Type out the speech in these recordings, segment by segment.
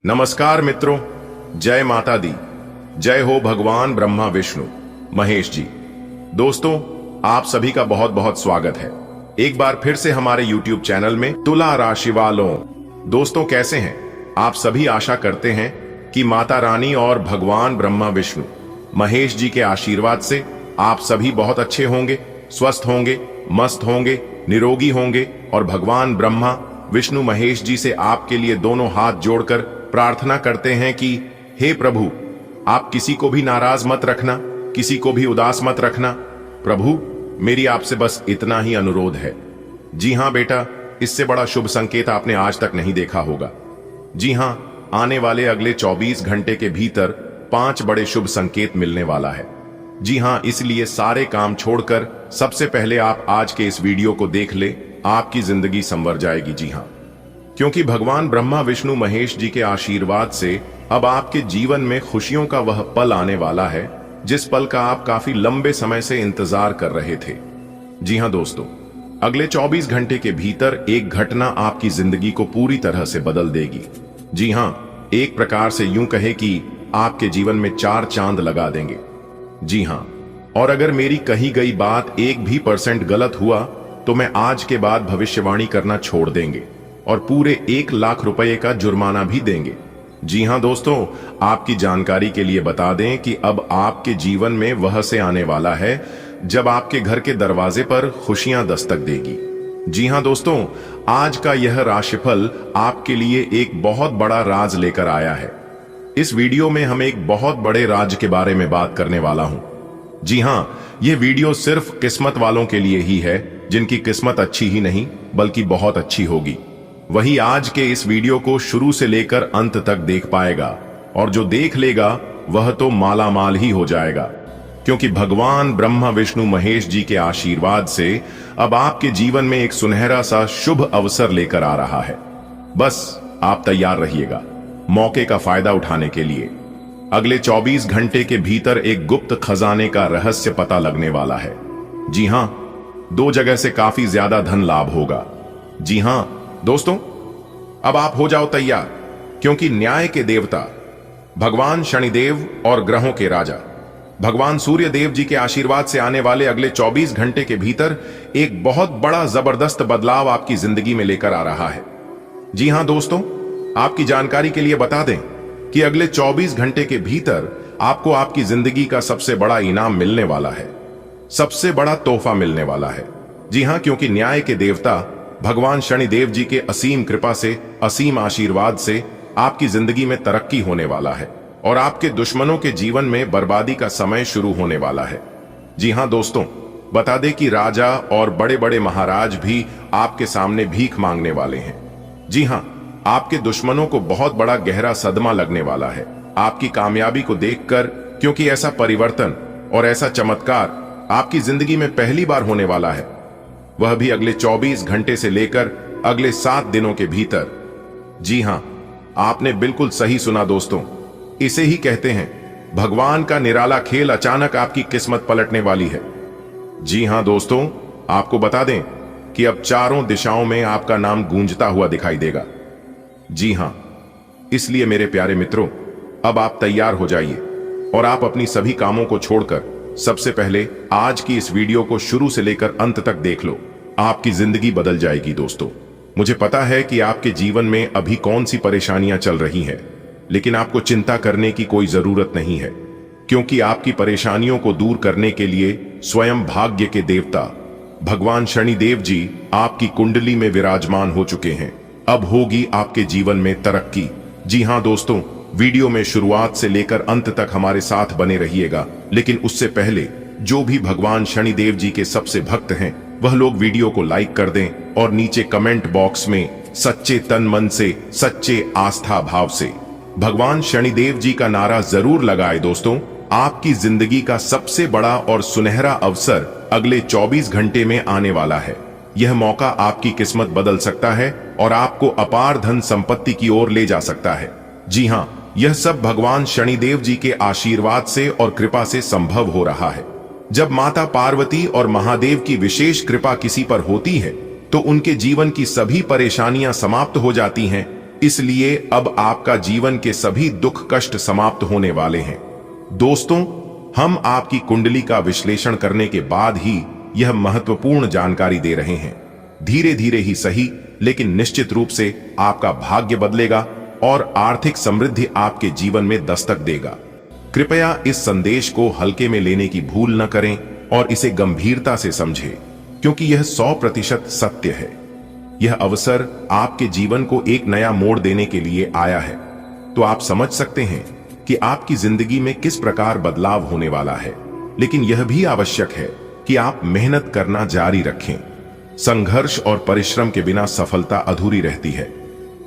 नमस्कार मित्रों, जय माता दी। जय हो भगवान ब्रह्मा विष्णु महेश जी। दोस्तों, आप सभी का बहुत बहुत स्वागत है एक बार फिर से हमारे YouTube चैनल में तुला राशि वालों। दोस्तों, कैसे हैं आप सभी? आशा करते हैं कि माता रानी और भगवान ब्रह्मा विष्णु महेश जी के आशीर्वाद से आप सभी बहुत अच्छे होंगे, स्वस्थ होंगे, मस्त होंगे, निरोगी होंगे और भगवान ब्रह्मा विष्णु महेश जी से आपके लिए दोनों हाथ जोड़कर प्रार्थना करते हैं कि हे प्रभु, आप किसी को भी नाराज मत रखना, किसी को भी उदास मत रखना। प्रभु, मेरी आपसे बस इतना ही अनुरोध है। जी हां बेटा, इससे बड़ा शुभ संकेत आपने आज तक नहीं देखा होगा। जी हां, आने वाले अगले 24 घंटे के भीतर 5 बड़े शुभ संकेत मिलने वाला है। जी हां, इसलिए सारे काम छोड़कर सबसे पहले आप आज के इस वीडियो को देख ले, आपकी जिंदगी संवर जाएगी। जी हां, क्योंकि भगवान ब्रह्मा विष्णु महेश जी के आशीर्वाद से अब आपके जीवन में खुशियों का वह पल आने वाला है जिस पल का आप काफी लंबे समय से इंतजार कर रहे थे। जी हां दोस्तों, अगले 24 घंटे के भीतर एक घटना आपकी जिंदगी को पूरी तरह से बदल देगी। जी हां, एक प्रकार से यूं कहे कि आपके जीवन में 4 चांद लगा देंगे। जी हां, और अगर मेरी कही गई बात 1% गलत हुआ तो मैं आज के बाद भविष्यवाणी करना छोड़ देंगे और पूरे 1 लाख रुपए का जुर्माना भी देंगे। जी हां दोस्तों, आपकी जानकारी के लिए बता दें कि अब आपके जीवन में वह से आने वाला है जब आपके घर के दरवाजे पर खुशियां दस्तक देगी। जी हां दोस्तों, आज का यह राशिफल आपके लिए एक बहुत बड़ा राज लेकर आया है। इस वीडियो में हम एक बहुत बड़े राज के बारे में बात करने वाला हूं। जी हां, यह वीडियो सिर्फ किस्मत वालों के लिए ही है जिनकी किस्मत अच्छी ही नहीं बल्कि बहुत अच्छी होगी। वही आज के इस वीडियो को शुरू से लेकर अंत तक देख पाएगा और जो देख लेगा वह तो माला माल ही हो जाएगा, क्योंकि भगवान ब्रह्मा विष्णु महेश जी के आशीर्वाद से अब आपके जीवन में एक सुनहरा सा शुभ अवसर लेकर आ रहा है। बस आप तैयार रहिएगा मौके का फायदा उठाने के लिए। अगले 24 घंटे के भीतर एक गुप्त खजाने का रहस्य पता लगने वाला है। जी हां, 2 जगह से काफी ज्यादा धन लाभ होगा। जी हां दोस्तों, अब आप हो जाओ तैयार, क्योंकि न्याय के देवता भगवान शनिदेव और ग्रहों के राजा भगवान सूर्य देव जी के आशीर्वाद से आने वाले अगले 24 घंटे के भीतर एक बहुत बड़ा जबरदस्त बदलाव आपकी जिंदगी में लेकर आ रहा है। जी हां दोस्तों, आपकी जानकारी के लिए बता दें कि अगले 24 घंटे के भीतर आपको आपकी जिंदगी का सबसे बड़ा इनाम मिलने वाला है, सबसे बड़ा तोहफा मिलने वाला है। जी हां, क्योंकि न्याय के देवता भगवान शनिदेव जी के असीम कृपा से, असीम आशीर्वाद से आपकी जिंदगी में तरक्की होने वाला है और आपके दुश्मनों के जीवन में बर्बादी का समय शुरू होने वाला है। जी हां दोस्तों, बता दें कि राजा और बड़े बड़े महाराज भी आपके सामने भीख मांगने वाले हैं। जी हां, आपके दुश्मनों को बहुत बड़ा गहरा सदमा लगने वाला है आपकी कामयाबी को देखकर, क्योंकि ऐसा परिवर्तन और ऐसा चमत्कार आपकी जिंदगी में पहली बार होने वाला है, वह भी अगले 24 घंटे से लेकर अगले 7 दिनों के भीतर। जी हां, आपने बिल्कुल सही सुना दोस्तों, इसे ही कहते हैं भगवान का निराला खेल। अचानक आपकी किस्मत पलटने वाली है। जी हां दोस्तों, आपको बता दें कि अब चारों दिशाओं में आपका नाम गूंजता हुआ दिखाई देगा। जी हां, इसलिए मेरे प्यारे मित्रों, अब आप तैयार हो जाइए और आप अपनी सभी कामों को छोड़कर सबसे पहले आज की इस वीडियो को शुरू से लेकर अंत तक देख लो। आपकी जिंदगी बदल जाएगी दोस्तों। मुझे पता है कि आपके जीवन में अभी कौन सी परेशानियां चल रही हैं, लेकिन आपको चिंता करने की कोई जरूरत नहीं है, क्योंकि आपकी परेशानियों को दूर करने के लिए स्वयं भाग्य के देवता भगवान शनिदेव जी आपकी कुंडली में विराजमान हो चुके हैं। अब होगी आपके जीवन में तरक्की। जी हां दोस्तों, वीडियो में शुरुआत से लेकर अंत तक हमारे साथ बने रहिएगा, लेकिन उससे पहले जो भी भगवान शनिदेव जी के सबसे भक्त हैं वह लोग वीडियो को लाइक कर दें और नीचे कमेंट बॉक्स में सच्चे तन मन से, सच्चे आस्था भाव से भगवान शनिदेव जी का नारा जरूर लगाए। दोस्तों, आपकी जिंदगी का सबसे बड़ा और सुनहरा अवसर अगले 24 घंटे में आने वाला है। यह मौका आपकी किस्मत बदल सकता है और आपको अपार धन संपत्ति की ओर ले जा सकता है। जी हां, यह सब भगवान शनिदेव जी के आशीर्वाद से और कृपा से संभव हो रहा है। जब माता पार्वती और महादेव की विशेष कृपा किसी पर होती है तो उनके जीवन की सभी परेशानियां समाप्त हो जाती हैं इसलिए अब आपका जीवन के सभी दुख कष्ट समाप्त होने वाले हैं। दोस्तों, हम आपकी कुंडली का विश्लेषण करने के बाद ही यह महत्वपूर्ण जानकारी दे रहे हैं। धीरे धीरे ही सही, लेकिन निश्चित रूप से आपका भाग्य बदलेगा और आर्थिक समृद्धि आपके जीवन में दस्तक देगा। कृपया इस संदेश को हल्के में लेने की भूल न करें और इसे गंभीरता से समझें, क्योंकि यह 100% सत्य है। यह अवसर आपके जीवन को एक नया मोड़ देने के लिए आया है। तो आप समझ सकते हैं कि आपकी जिंदगी में किस प्रकार बदलाव होने वाला है। लेकिन यह भी आवश्यक है कि आप मेहनत करना जारी रखें। संघर्ष और परिश्रम के बिना सफलता अधूरी रहती है।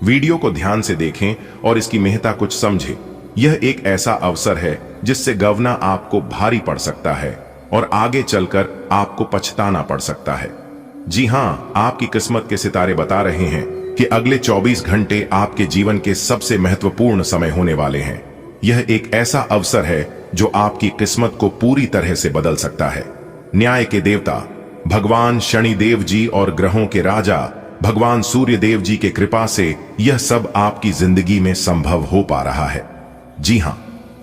वीडियो को ध्यान से देखें और इसकी महत्ता कुछ समझें। यह एक ऐसा अवसर है जिससे गंवना आपको भारी पड़ सकता है और आगे चलकर आपको पछताना पड़ सकता है। जी हां, आपकी किस्मत के सितारे बता रहे हैं कि अगले 24 घंटे आपके जीवन के सबसे महत्वपूर्ण समय होने वाले हैं। यह एक ऐसा अवसर है जो आपकी किस्मत को पूरी तरह से बदल सकता है। न्याय के देवता भगवान शनिदेव जी और ग्रहों के राजा भगवान सूर्य देव जी के कृपा से यह सब आपकी जिंदगी में संभव हो पा रहा है। जी हां,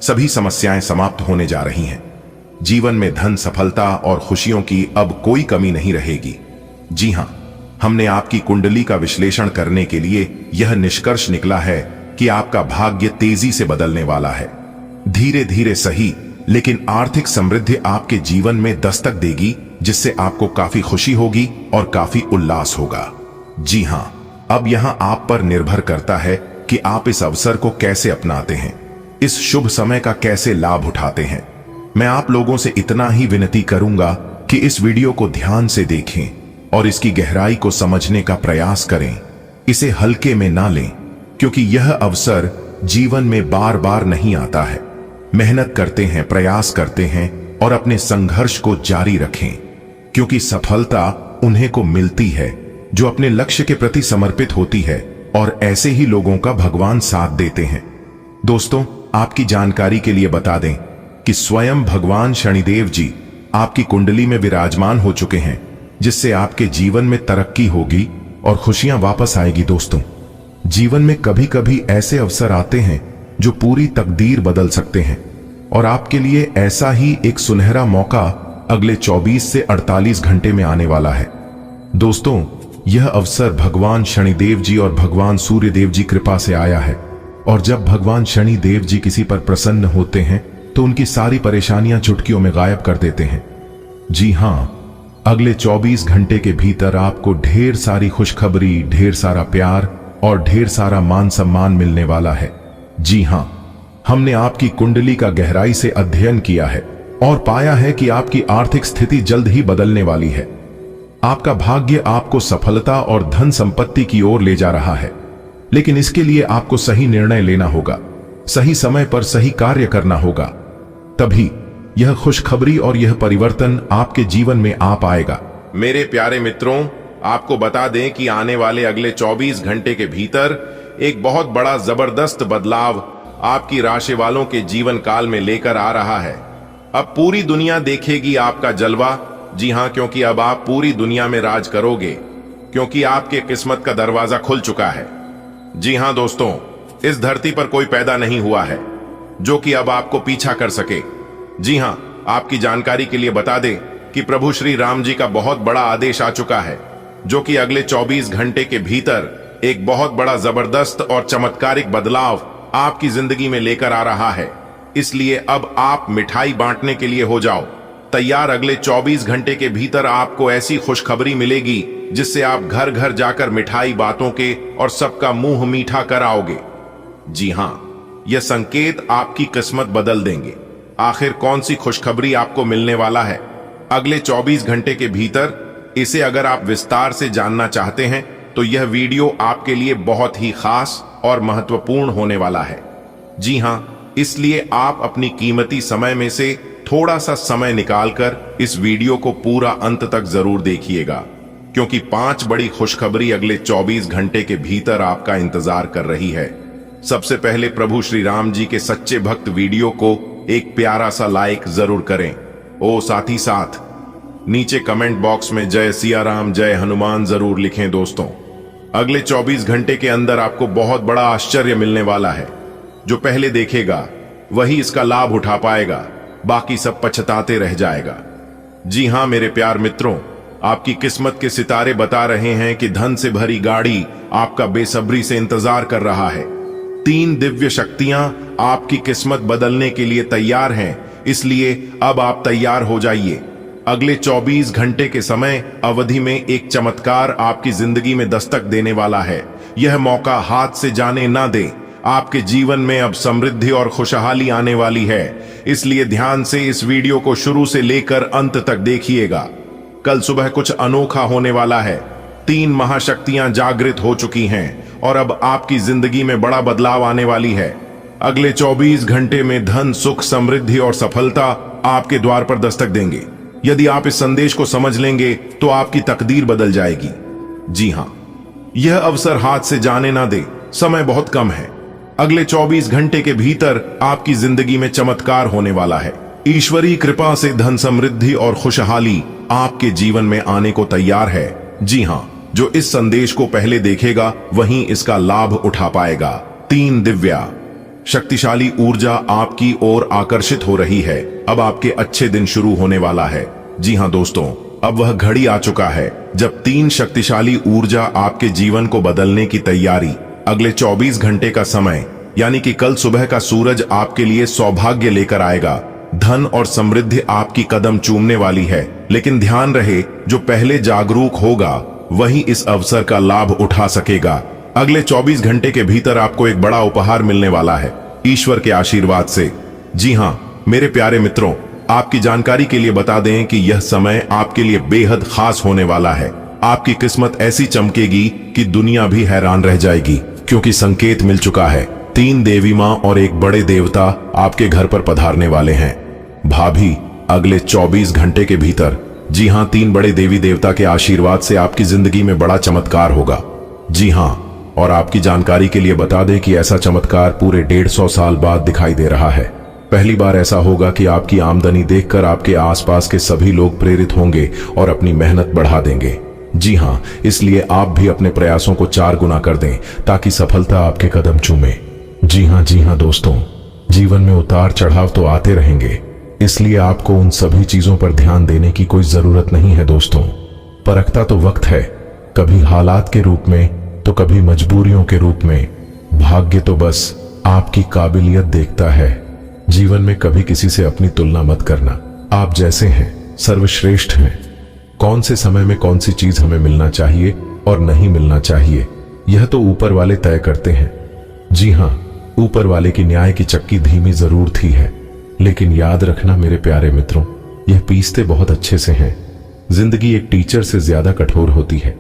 सभी समस्याएं समाप्त होने जा रही हैं। जीवन में धन, सफलता और खुशियों की अब कोई कमी नहीं रहेगी। जी हां, हमने आपकी कुंडली का विश्लेषण करने के लिए यह निष्कर्ष निकला है कि आपका भाग्य तेजी से बदलने वाला है। धीरे धीरे सही, लेकिन आर्थिक समृद्धि आपके जीवन में दस्तक देगी, जिससे आपको काफी खुशी होगी और काफी उल्लास होगा। जी हां, अब यहां आप पर निर्भर करता है कि आप इस अवसर को कैसे अपनाते हैं, इस शुभ समय का कैसे लाभ उठाते हैं। मैं आप लोगों से इतना ही विनती करूंगा कि इस वीडियो को ध्यान से देखें और इसकी गहराई को समझने का प्रयास करें। इसे हल्के में ना लें, क्योंकि यह अवसर जीवन में बार बार नहीं आता है। मेहनत करते हैं, प्रयास करते हैं और अपने संघर्ष को जारी रखें, क्योंकि सफलता उन्हें को मिलती है जो अपने लक्ष्य के प्रति समर्पित होती है, और ऐसे ही लोगों का भगवान साथ देते हैं। दोस्तों, आपकी जानकारी के लिए बता दें कि स्वयं भगवान शनिदेव जी आपकी कुंडली में विराजमान हो चुके हैं, जिससे आपके जीवन में तरक्की होगी और खुशियां वापस आएगी। दोस्तों, जीवन में कभी कभी ऐसे अवसर आते हैं जो पूरी तकदीर बदल सकते हैं, और आपके लिए ऐसा ही एक सुनहरा मौका अगले 24 से 48 घंटे में आने वाला है। दोस्तों, यह अवसर भगवान शनिदेव जी और भगवान सूर्य देव जी कृपा से आया है, और जब भगवान शनिदेव जी किसी पर प्रसन्न होते हैं तो उनकी सारी परेशानियां चुटकियों में गायब कर देते हैं। जी हां, अगले 24 घंटे के भीतर आपको ढेर सारी खुशखबरी, ढेर सारा प्यार और ढेर सारा मान सम्मान मिलने वाला है। जी हां, हमने आपकी कुंडली का गहराई से अध्ययन किया है और पाया है कि आपकी आर्थिक स्थिति जल्द ही बदलने वाली है। आपका भाग्य आपको सफलता और धन संपत्ति की ओर ले जा रहा है, लेकिन इसके लिए आपको सही निर्णय लेना होगा, सही समय पर सही कार्य करना होगा। तभी यह खुशखबरी और यह परिवर्तन आपके जीवन में आ पाएगा। मेरे प्यारे मित्रों, आपको बता दें कि आने वाले अगले 24 घंटे के भीतर एक बहुत बड़ा जबरदस्त बदलाव आपकी राशि वालों के जीवन काल में लेकर आ रहा है। अब पूरी दुनिया देखेगी आपका जलवा। जी हां, क्योंकि अब आप पूरी दुनिया में राज करोगे, क्योंकि आपके किस्मत का दरवाजा खुल चुका है। जी हां दोस्तों, इस धरती पर कोई पैदा नहीं हुआ है जो कि अब आपको पीछा कर सके। जी हां, आपकी जानकारी के लिए बता दें कि प्रभु श्री राम जी का बहुत बड़ा आदेश आ चुका है, जो कि अगले 24 घंटे के भीतर एक बहुत बड़ा जबरदस्त और चमत्कारिक बदलाव आपकी जिंदगी में लेकर आ रहा है। इसलिए अब आप मिठाई बांटने के लिए हो जाओ तैयार। अगले 24 घंटे के भीतर आपको ऐसी खुशखबरी मिलेगी जिससे आप घर घर जाकर मिठाई बातों के और सबका मुंह मीठा कराओगे। जी हां, यह संकेत आपकी किस्मत बदल देंगे। आखिर कौन सी खुशखबरी आपको मिलने वाला है अगले 24 घंटे के भीतर? इसे अगर आप विस्तार से जानना चाहते हैं तो यह वीडियो आपके लिए बहुत ही खास और महत्वपूर्ण होने वाला है। जी हां, इसलिए आप अपनी कीमती समय में से थोड़ा सा समय निकालकर इस वीडियो को पूरा अंत तक जरूर देखिएगा, क्योंकि 5 बड़ी खुशखबरी अगले 24 घंटे के भीतर आपका इंतजार कर रही है। सबसे पहले प्रभु श्री राम जी के सच्चे भक्त वीडियो को एक प्यारा सा लाइक जरूर करें। ओ साथ ही साथ नीचे कमेंट बॉक्स में जय सिया राम, जय हनुमान जरूर लिखें दोस्तों। अगले 24 घंटे के अंदर आपको बहुत बड़ा आश्चर्य मिलने वाला है। जो पहले देखेगा वही इसका लाभ उठा पाएगा, बाकी सब पछताते रह जाएगा। जी हां मेरे प्यार मित्रों, आपकी किस्मत के सितारे बता रहे हैं कि धन से भरी गाड़ी आपका बेसब्री से इंतजार कर रहा है। 3 दिव्य शक्तियां आपकी किस्मत बदलने के लिए तैयार हैं, इसलिए अब आप तैयार हो जाइए। अगले 24 घंटे के समय अवधि में एक चमत्कार आपकी जिंदगी में दस्तक देने वाला है। यह मौका हाथ से जाने ना दें। आपके जीवन में अब समृद्धि और खुशहाली आने वाली है, इसलिए ध्यान से इस वीडियो को शुरू से लेकर अंत तक देखिएगा। कल सुबह कुछ अनोखा होने वाला है। 3 महाशक्तियां जागृत हो चुकी हैं और अब आपकी जिंदगी में बड़ा बदलाव आने वाली है। अगले 24 घंटे में धन, सुख, समृद्धि और सफलता आपके द्वार पर दस्तक देंगे। यदि आप इस संदेश को समझ लेंगे तो आपकी तकदीर बदल जाएगी। जी हां, यह अवसर हाथ से जाने ना दे। समय बहुत कम है। अगले 24 घंटे के भीतर आपकी जिंदगी में चमत्कार होने वाला है। ईश्वरीय कृपा से धन, समृद्धि और खुशहाली आपके जीवन में आने को तैयार है। जी हां, जो इस संदेश को पहले देखेगा वही इसका लाभ उठा पाएगा। 3 दिव्या शक्तिशाली ऊर्जा आपकी ओर आकर्षित हो रही है। अब आपके अच्छे दिन शुरू होने वाला है। जी हां दोस्तों, अब वह घड़ी आ चुका है जब 3 शक्तिशाली ऊर्जा आपके जीवन को बदलने की तैयारी। अगले 24 घंटे का समय यानी कि कल सुबह का सूरज आपके लिए सौभाग्य लेकर आएगा। धन और समृद्धि आपकी कदम चूमने वाली है, लेकिन ध्यान रहे जो पहले जागरूक होगा वही इस अवसर का लाभ उठा सकेगा। अगले 24 घंटे के भीतर आपको एक बड़ा उपहार मिलने वाला है, ईश्वर के आशीर्वाद से। जी हां मेरे प्यारे मित्रों, आपकी जानकारी के लिए बता दें कि यह समय आपके लिए बेहद खास होने वाला है। आपकी किस्मत ऐसी चमकेगी कि दुनिया भी हैरान रह जाएगी, क्योंकि संकेत मिल चुका है। 3 देवी मां और एक बड़े देवता आपके घर पर पधारने वाले हैं। भाभी, अगले 24 घंटे के भीतर, जी हां, 3 बड़े देवी देवता के आशीर्वाद से आपकी जिंदगी में बड़ा चमत्कार होगा। जी हां, और आपकी जानकारी के लिए बता दें कि ऐसा चमत्कार पूरे 150 साल बाद दिखाई दे रहा है। पहली बार ऐसा होगा कि आपकी आमदनी देखकर आपके आसपास के सभी लोग प्रेरित होंगे और अपनी मेहनत बढ़ा देंगे। जी हां, इसलिए आप भी अपने प्रयासों को 4 गुना कर दें ताकि सफलता आपके कदम चूमे। जी हां दोस्तों, जीवन में उतार चढ़ाव तो आते रहेंगे, इसलिए आपको उन सभी चीजों पर ध्यान देने की कोई जरूरत नहीं है दोस्तों। परखता तो वक्त है, कभी हालात के रूप में तो कभी मजबूरियों के रूप में। भाग्य तो बस आपकी काबिलियत देखता है। जीवन में कभी किसी से अपनी तुलना मत करना। आप जैसे हैं सर्वश्रेष्ठ हैं। कौन से समय में कौन सी चीज हमें मिलना चाहिए और नहीं मिलना चाहिए, यह तो ऊपर वाले तय करते हैं। जी हां, ऊपर वाले की न्याय की चक्की धीमी जरूर थी है, लेकिन याद रखना मेरे प्यारे मित्रों, यह पीसते बहुत अच्छे से हैं। जिंदगी एक टीचर से ज्यादा कठोर होती है।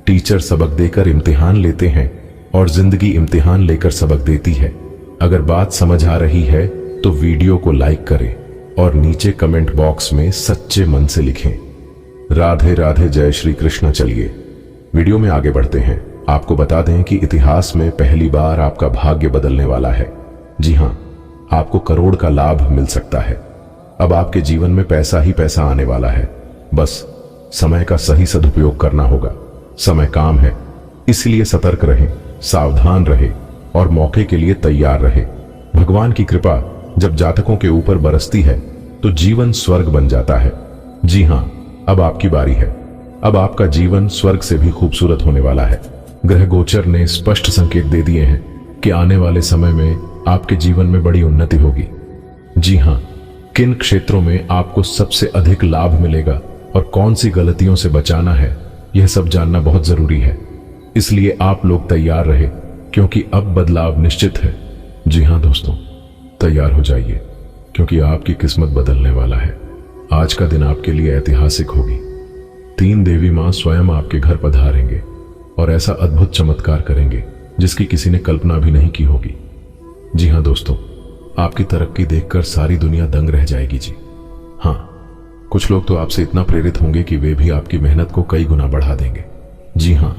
टीचर सबक देकर इम्तिहान लेते हैं और जिंदगी इम्तिहान लेकर सबक देती है। अगर बात समझ आ रही है तो वीडियो को लाइक करें और नीचे कमेंट बॉक्स में सच्चे मन से लिखें, राधे राधे, जय श्री कृष्ण। चलिए वीडियो में आगे बढ़ते हैं। आपको बता दें कि इतिहास में पहली बार आपका भाग्य बदलने वाला है। जी हां, आपको करोड़ का लाभ मिल सकता है। अब आपके जीवन में पैसा ही पैसा आने वाला है। बस समय का सही सदुपयोग करना होगा। समय काम है, इसलिए सतर्क रहें, सावधान रहें और मौके के लिए तैयार रहें। भगवान की कृपा जब जातकों के ऊपर बरसती है तो जीवन स्वर्ग बन जाता है। जी हां, अब आपकी बारी है। अब आपका जीवन स्वर्ग से भी खूबसूरत होने वाला है। ग्रह गोचर ने स्पष्ट संकेत दे दिए हैं कि आने वाले समय में आपके जीवन में बड़ी उन्नति होगी। जी हां, किन क्षेत्रों में आपको सबसे अधिक लाभ मिलेगा और कौन सी गलतियों से बचाना है, यह सब जानना बहुत जरूरी है। इसलिए आप लोग तैयार रहे, क्योंकि अब बदलाव निश्चित है। जी हां दोस्तों, तैयार हो जाइए, क्योंकि आपकी किस्मत बदलने वाला है। आज का दिन आपके लिए ऐतिहासिक होगी। 3 देवी मां स्वयं आपके घर पधारेंगे और ऐसा अद्भुत चमत्कार करेंगे जिसकी किसी ने कल्पना भी नहीं की होगी। जी हां दोस्तों, आपकी तरक्की देखकर सारी दुनिया दंग रह जाएगी। जी हां, कुछ लोग तो आपसे इतना प्रेरित होंगे कि वे भी आपकी मेहनत को कई गुना बढ़ा देंगे। जी हां,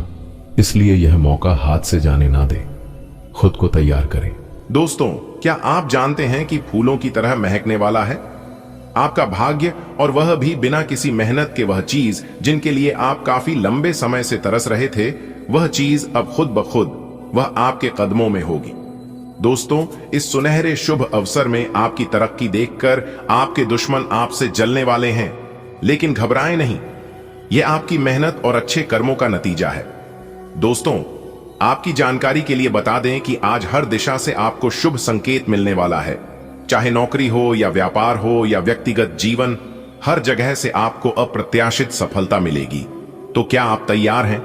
इसलिए यह मौका हाथ से जाने ना दें, खुद को तैयार करें। दोस्तों, क्या आप जानते हैं कि फूलों की तरह महकने वाला है आपका भाग्य, और वह भी बिना किसी मेहनत के। वह चीज जिनके लिए आप काफी लंबे समय से तरस रहे थे, वह चीज अब खुद ब खुद वह आपके कदमों में होगी। दोस्तों, इस सुनहरे शुभ अवसर में आपकी तरक्की देखकर आपके दुश्मन आपसे जलने वाले हैं, लेकिन घबराएं नहीं, यह आपकी मेहनत और अच्छे कर्मों का नतीजा है। दोस्तों, आपकी जानकारी के लिए बता दें कि आज हर दिशा से आपको शुभ संकेत मिलने वाला है। चाहे नौकरी हो या व्यापार हो या व्यक्तिगत जीवन, हर जगह से आपको अप्रत्याशित सफलता मिलेगी। तो क्या आप तैयार हैं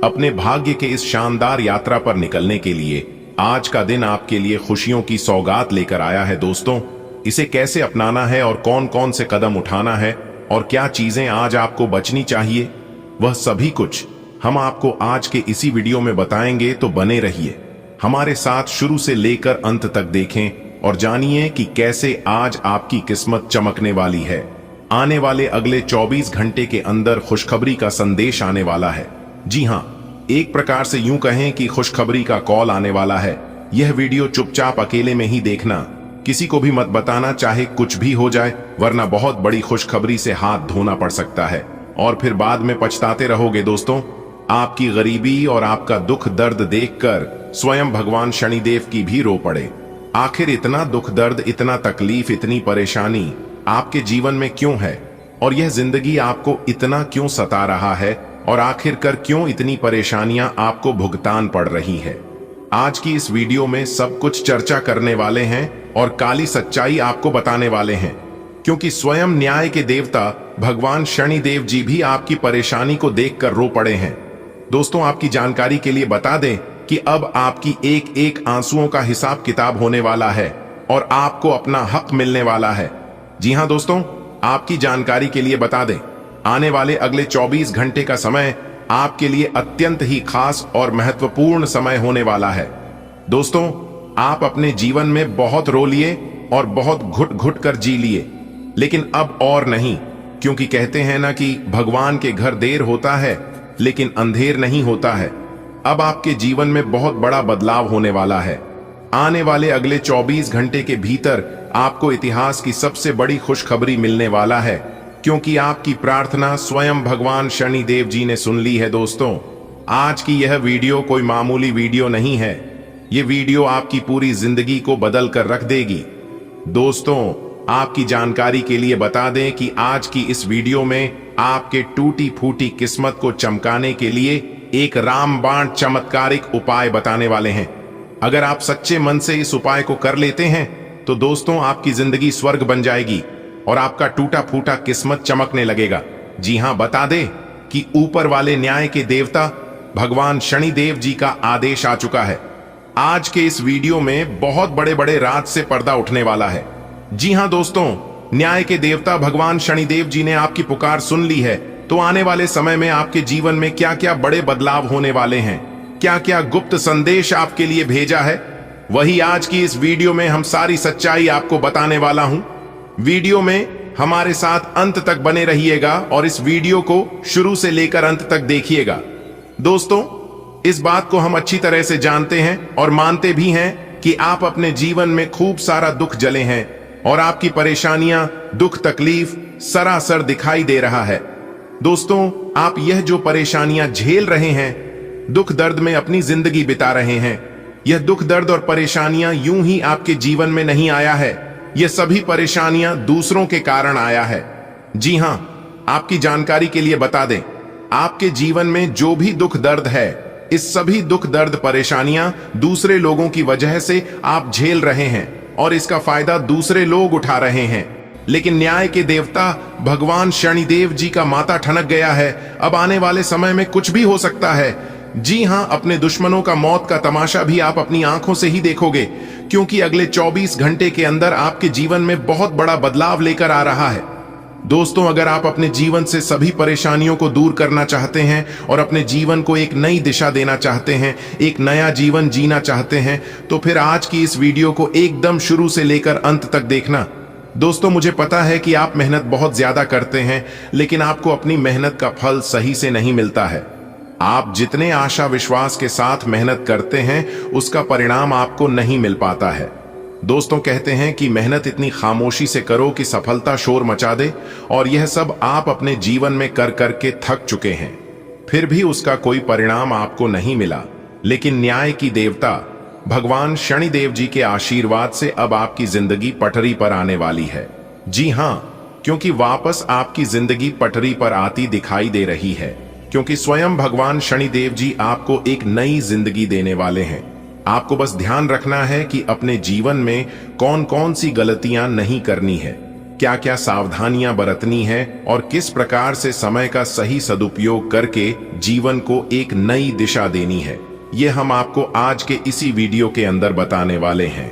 अपने भाग्य के इस शानदार यात्रा पर निकलने के लिए? आज का दिन आपके लिए खुशियों की सौगात लेकर आया है। दोस्तों, इसे कैसे अपनाना है और कौन कौन से कदम उठाना है और क्या चीजें आज आपको बचनी चाहिए, वह सभी कुछ हम आपको आज के इसी वीडियो में बताएंगे। तो बने रहिए, हमारे साथ शुरू से लेकर अंत तक देखें और जानिए कि कैसे आज आपकी किस्मत चमकने वाली है। आने वाले अगले 24 घंटे के अंदर खुशखबरी का संदेश आने वाला है। जी हां, एक प्रकार से यूं कहें कि खुशखबरी का कॉल आने वाला है। यह वीडियो चुपचाप अकेले में ही देखना, किसी को भी मत बताना, चाहे कुछ भी हो जाए, वरना बहुत बड़ी खुशखबरी से हाथ धोना पड़ सकता है और फिर बाद में पछताते रहोगे। दोस्तों, आपकी गरीबी और आपका दुख दर्द देखकर स्वयं भगवान शनिदेव की भी रो पड़े। आखिर इतना दुख दर्द, इतना तकलीफ, इतनी परेशानी आपके जीवन में क्यों है और यह जिंदगी आपको इतना क्यों सता रहा है और आखिरकार क्यों इतनी परेशानियां आपको भुगतान पड़ रही है? आज की इस वीडियो में सब कुछ चर्चा करने वाले हैं और काली सच्चाई आपको बताने वाले हैं, क्योंकि स्वयं न्याय के देवता भगवान शनिदेव जी भी आपकी परेशानी को देखकर रो पड़े हैं। दोस्तों, आपकी जानकारी के लिए बता दें कि अब आपकी एक एक आंसुओं का हिसाब किताब होने वाला है और आपको अपना हक मिलने वाला है। जी हां दोस्तों, आपकी जानकारी के लिए बता दें, आने वाले अगले 24 घंटे का समय आपके लिए अत्यंत ही खास और महत्वपूर्ण समय होने वाला है। दोस्तों, आप अपने जीवन में बहुत रो लिए और बहुत घुट घुट कर जी लिए, लेकिन अब और नहीं, क्योंकि कहते हैं ना कि भगवान के घर देर होता है लेकिन अंधेर नहीं होता है। अब आपके जीवन में बहुत बड़ा बदलाव होने वाला है। आने वाले अगले 24 घंटे के भीतर आपको इतिहास की सबसे बड़ी खुशखबरी मिलने वाला है, क्योंकि आपकी प्रार्थना स्वयं भगवान शनिदेव जी ने सुन ली है। दोस्तों, आज की यह वीडियो कोई मामूली वीडियो नहीं है, यह वीडियो आपकी पूरी जिंदगी को बदल कर रख देगी। दोस्तों, आपकी जानकारी के लिए बता दें कि आज की इस वीडियो में आपके टूटी फूटी किस्मत को चमकाने के लिए एक रामबाण चमत्कारिक उपाय बताने वाले हैं। अगर आप सच्चे मन से इस उपाय को कर लेते हैं तो दोस्तों, आपकी जिंदगी स्वर्ग बन जाएगी और आपका टूटा फूटा किस्मत चमकने लगेगा। जी हां, बता दें कि ऊपर वाले न्याय के देवता भगवान शनिदेव जी का आदेश आ चुका है। आज के इस वीडियो में बहुत बड़े बड़े राज से पर्दा उठने वाला है। जी हां दोस्तों, न्याय के देवता भगवान शनिदेव जी ने आपकी पुकार सुन ली है। तो आने वाले समय में आपके जीवन में क्या क्या बड़े बदलाव होने वाले हैं, क्या क्या गुप्त संदेश आपके लिए भेजा है, वही आज की इस वीडियो में हम सारी सच्चाई आपको बताने वाला हूं। वीडियो में हमारे साथ अंत तक बने रहिएगा और इस वीडियो को शुरू से लेकर अंत तक देखिएगा। दोस्तों, इस बात को हम अच्छी तरह से जानते हैं और मानते भी हैं कि आप अपने जीवन में खूब सारा दुख झेले हैं और आपकी परेशानियां, दुख, तकलीफ सरासर दिखाई दे रहा है। दोस्तों, आप यह जो परेशानियां झेल रहे हैं, दुख दर्द में अपनी जिंदगी बिता रहे हैं, यह दुख दर्द और परेशानियां यूं ही आपके जीवन में नहीं आया है, यह सभी परेशानियां दूसरों के कारण आया है। जी हां, आपकी जानकारी के लिए बता दें, आपके जीवन में जो भी दुख दर्द है, इस सभी दुख दर्द परेशानियां दूसरे लोगों की वजह से आप झेल रहे हैं और इसका फायदा दूसरे लोग उठा रहे हैं। लेकिन न्याय के देवता भगवान शनिदेव जी का माथा ठनक गया है। अब आने वाले समय में कुछ भी हो सकता है। जी हां, अपने दुश्मनों का मौत का तमाशा भी आप अपनी आंखों से ही देखोगे, क्योंकि अगले 24 घंटे के अंदर आपके जीवन में बहुत बड़ा बदलाव लेकर आ रहा है। दोस्तों, अगर आप अपने जीवन से सभी परेशानियों को दूर करना चाहते हैं और अपने जीवन को एक नई दिशा देना चाहते हैं, एक नया जीवन जीना चाहते हैं, तो फिर आज की इस वीडियो को एकदम शुरू से लेकर अंत तक देखना। दोस्तों, मुझे पता है कि आप मेहनत बहुत ज्यादा करते हैं, लेकिन आपको अपनी मेहनत का फल सही से नहीं मिलता है। आप जितने आशा विश्वास के साथ मेहनत करते हैं, उसका परिणाम आपको नहीं मिल पाता है। दोस्तों, कहते हैं कि मेहनत इतनी खामोशी से करो कि सफलता शोर मचा दे, और यह सब आप अपने जीवन में कर करके थक चुके हैं। फिर भी उसका कोई परिणाम आपको नहीं मिला, लेकिन न्याय की देवता भगवान शनिदेव जी के आशीर्वाद से अब आपकी जिंदगी पटरी पर आने वाली है। जी हां, क्योंकि वापस आपकी जिंदगी पटरी पर आती दिखाई दे रही है, क्योंकि स्वयं भगवान शनिदेव जी आपको एक नई जिंदगी देने वाले हैं। आपको बस ध्यान रखना है कि अपने जीवन में कौन कौन सी गलतियां नहीं करनी है, क्या क्या सावधानियां बरतनी है और किस प्रकार से समय का सही सदुपयोग करके जीवन को एक नई दिशा देनी है। ये हम आपको आज के इसी वीडियो के अंदर बताने वाले हैं।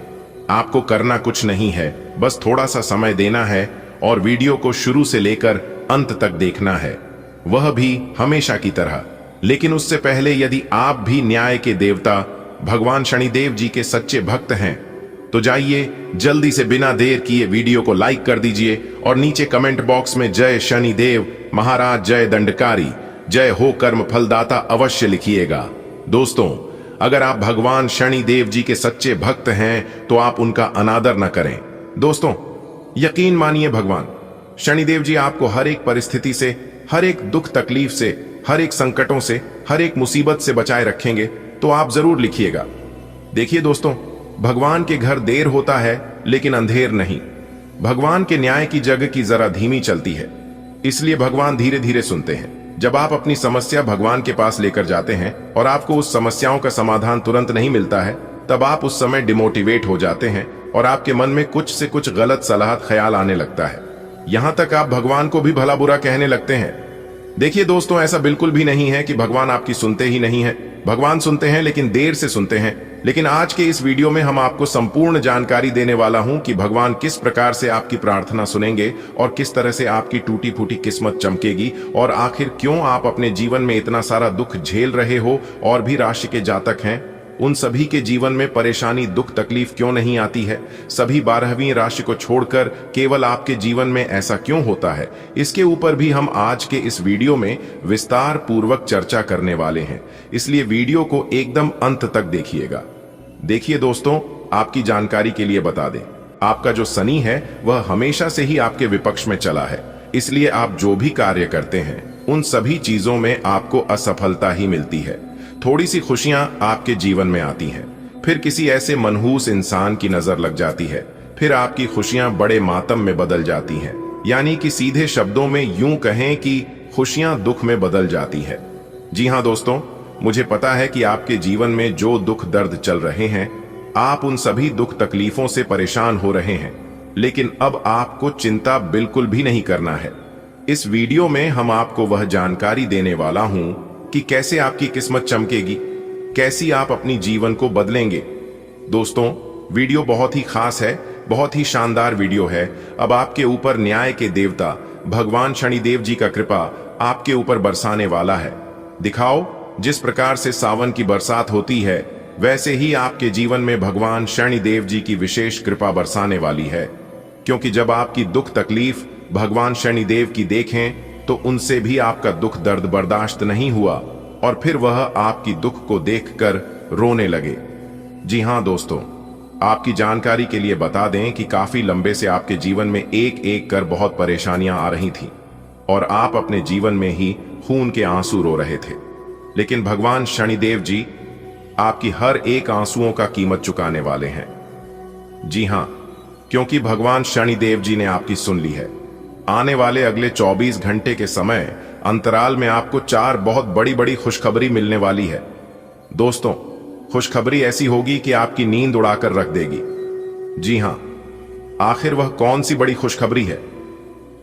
आपको करना कुछ नहीं है, बस थोड़ा सा समय देना है और वीडियो को शुरू से लेकर अंत तक देखना है, वह भी हमेशा की तरह। लेकिन उससे पहले यदि आप भी न्याय के देवता भगवान शनिदेव जी के सच्चे भक्त हैं तो जाइए जल्दी से बिना देर किए वीडियो को लाइक कर दीजिए और नीचे कमेंट बॉक्स में जय शनिदेव महाराज, जय दंडकारी, जय हो कर्म फलदाता अवश्य लिखिएगा। दोस्तों, अगर आप भगवान शनिदेव जी के सच्चे भक्त हैं तो आप उनका अनादर न करें। दोस्तों, यकीन मानिए भगवान शनिदेव जी आपको हर एक परिस्थिति से, हर एक दुख तकलीफ से, हर एक संकटों से, हर एक मुसीबत से बचाए रखेंगे। तो आप जरूर लिखिएगा। देखिए दोस्तों, भगवान के घर देर होता है लेकिन अंधेर नहीं। भगवान के न्याय की जग की जरा धीमी चलती है, इसलिए भगवान धीरे धीरे सुनते हैं। जब आप अपनी समस्या भगवान के पास लेकर जाते हैं और आपको उस समस्याओं का समाधान तुरंत नहीं मिलता है, तब आप उस समय डिमोटिवेट हो जाते हैं और आपके मन में कुछ से कुछ गलत सलाह ख्याल आने लगता है। यहां तक आप भगवान को भी भला बुरा कहने लगते हैं। देखिए दोस्तों, ऐसा बिल्कुल भी नहीं है कि भगवान आपकी सुनते ही नहीं है। भगवान सुनते हैं, लेकिन देर से सुनते हैं। लेकिन आज के इस वीडियो में हम आपको संपूर्ण जानकारी देने वाला हूं कि भगवान किस प्रकार से आपकी प्रार्थना सुनेंगे और किस तरह से आपकी टूटी फूटी किस्मत चमकेगी, और आखिर क्यों आप अपने जीवन में इतना सारा दुख झेल रहे हो और भी राशि के जातक हैं, उन सभी के जीवन में परेशानी, दुख, तकलीफ क्यों नहीं आती है। सभी 12वीं राशि को छोड़कर केवल आपके जीवन में ऐसा क्यों होता है, इसके ऊपर भी हम आज के इस वीडियो में विस्तार पूर्वक चर्चा करने वाले हैं। इसलिए वीडियो को एकदम अंत तक देखिएगा। देखिए दोस्तों, आपकी जानकारी के लिए बता दें, आपका जो शनि है वह हमेशा से ही आपके विपक्ष में चला है। इसलिए आप जो भी कार्य करते हैं उन सभी चीजों में आपको असफलता ही मिलती है। थोड़ी सी खुशियां आपके जीवन में आती हैं, फिर किसी ऐसे मनहूस इंसान की नजर लग जाती है, फिर आपकी खुशियां बड़े मातम में बदल जाती हैं। यानी कि सीधे शब्दों में यूं कहें कि खुशियां दुख में बदल जाती है। जी हां दोस्तों, मुझे पता है कि आपके जीवन में जो दुख दर्द चल रहे हैं, आप उन सभी दुख तकलीफों से परेशान हो रहे हैं, लेकिन अब आपको चिंता बिल्कुल भी नहीं करना है। इस वीडियो में हम आपको वह जानकारी देने वाला हूं कि कैसे आपकी किस्मत चमकेगी, कैसी आप अपनी जीवन को बदलेंगे। दोस्तों, वीडियो बहुत ही खास है, बहुत ही शानदार वीडियो है। अब आपके ऊपर न्याय के देवता भगवान शनिदेव जी का कृपा आपके ऊपर बरसाने वाला है। दिखाओ, जिस प्रकार से सावन की बरसात होती है, वैसे ही आपके जीवन में भगवान शनिदेव जी की विशेष कृपा बरसाने वाली है। क्योंकि जब आपकी दुख तकलीफ भगवान शनिदेव की देखें तो उनसे भी आपका दुख दर्द बर्दाश्त नहीं हुआ और फिर वह आपकी दुख को देखकर रोने लगे। जी हां दोस्तों, आपकी जानकारी के लिए बता दें कि काफी लंबे से आपके जीवन में एक एक कर बहुत परेशानियां आ रही थीं और आप अपने जीवन में ही खून के आंसू रो रहे थे। लेकिन भगवान शनिदेव जी आपकी हर एक आंसुओं का कीमत चुकाने वाले हैं। जी हां, क्योंकि भगवान शनिदेव जी ने आपकी सुन ली है। आने वाले अगले 24 घंटे के समय अंतराल में आपको 4 बहुत बड़ी बड़ी खुशखबरी मिलने वाली है। दोस्तों, खुशखबरी ऐसी होगी कि आपकी नींद उड़ाकर रख देगी। जी हां, आखिर वह कौन सी बड़ी खुशखबरी है?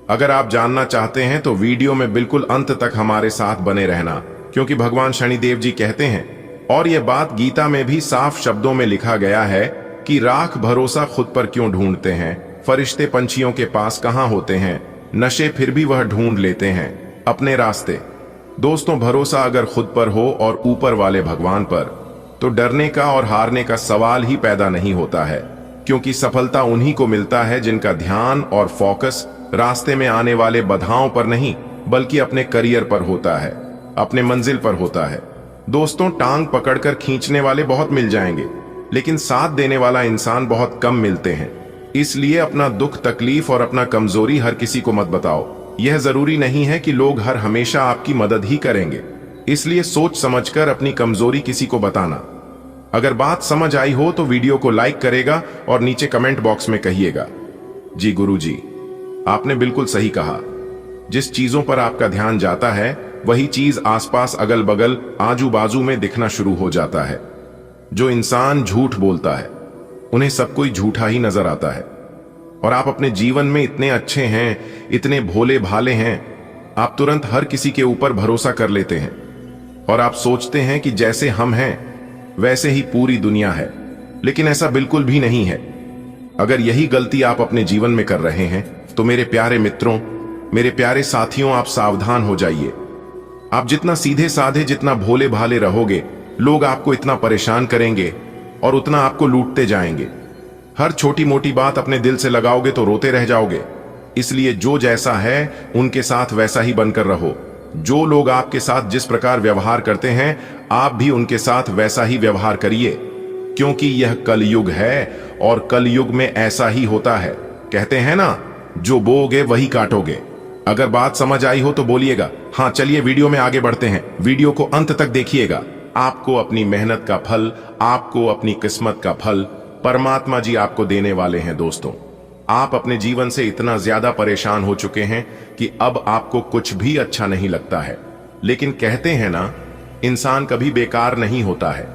अगर आप जानना चाहते हैं तो वीडियो में बिल्कुल अंत तक हमारे साथ बने रहना, क्योंकि भगवान शनिदेव जी कहते हैं, और यह बात गीता में भी साफ शब्दों में लिखा गया है कि राख भरोसा खुद पर क्यों ढूंढते हैं, फरिश्ते पंछियों के पास कहां होते हैं, नशे फिर भी वह ढूंढ लेते हैं अपने रास्ते। दोस्तों, भरोसा अगर खुद पर हो और ऊपर वाले भगवान पर, तो डरने का और हारने का सवाल ही पैदा नहीं होता है। क्योंकि सफलता उन्हीं को मिलता है जिनका ध्यान और फोकस रास्ते में आने वाले बाधाओं पर नहीं, बल्कि अपने करियर पर होता है, अपने मंजिल पर होता है। दोस्तों, टांग पकड़कर खींचने वाले बहुत मिल जाएंगे, लेकिन साथ देने वाला इंसान बहुत कम मिलते हैं। इसलिए अपना दुख तकलीफ और अपना कमजोरी हर किसी को मत बताओ। यह जरूरी नहीं है कि लोग हर हमेशा आपकी मदद ही करेंगे। इसलिए सोच समझकर अपनी कमजोरी किसी को बताना। अगर बात समझ आई हो तो वीडियो को लाइक करेगा और नीचे कमेंट बॉक्स में कहिएगा। जी गुरुजी, आपने बिल्कुल सही कहा। जिस चीजों पर आपका ध्यान जाता है वही चीज आसपास अगल बगल आजू बाजू में दिखना शुरू हो जाता है। जो इंसान झूठ बोलता है उन्हें सब कोई झूठा ही नजर आता है। और आप अपने जीवन में इतने अच्छे हैं, इतने भोले भाले हैं, आप तुरंत हर किसी के ऊपर भरोसा कर लेते हैं और आप सोचते हैं कि जैसे हम हैं वैसे ही पूरी दुनिया है। लेकिन ऐसा बिल्कुल भी नहीं है। अगर यही गलती आप अपने जीवन में कर रहे हैं तो मेरे प्यारे मित्रों, मेरे प्यारे साथियों, आप सावधान हो जाइए। आप जितना सीधे साधे, जितना भोले भाले रहोगे, लोग आपको इतना परेशान करेंगे और उतना आपको लूटते जाएंगे। हर छोटी मोटी बात अपने दिल से लगाओगे तो रोते रह जाओगे। इसलिए जो जैसा है उनके साथ वैसा ही बनकर रहो। जो लोग आपके साथ जिस प्रकार व्यवहार करते हैं आप भी उनके साथ वैसा ही व्यवहार करिए, क्योंकि यह कलयुग है और कलयुग में ऐसा ही होता है। कहते हैं ना, जो बोओगे वही काटोगे। अगर बात समझ आई हो तो बोलिएगा हाँ। चलिए वीडियो में आगे बढ़ते हैं। वीडियो को अंत तक देखिएगा। आपको अपनी मेहनत का फल, आपको अपनी किस्मत का फल परमात्मा जी आपको देने वाले हैं। दोस्तों, आप अपने जीवन से इतना ज्यादा परेशान हो चुके हैं कि अब आपको कुछ भी अच्छा नहीं लगता है। लेकिन कहते हैं ना, इंसान कभी बेकार नहीं होता है।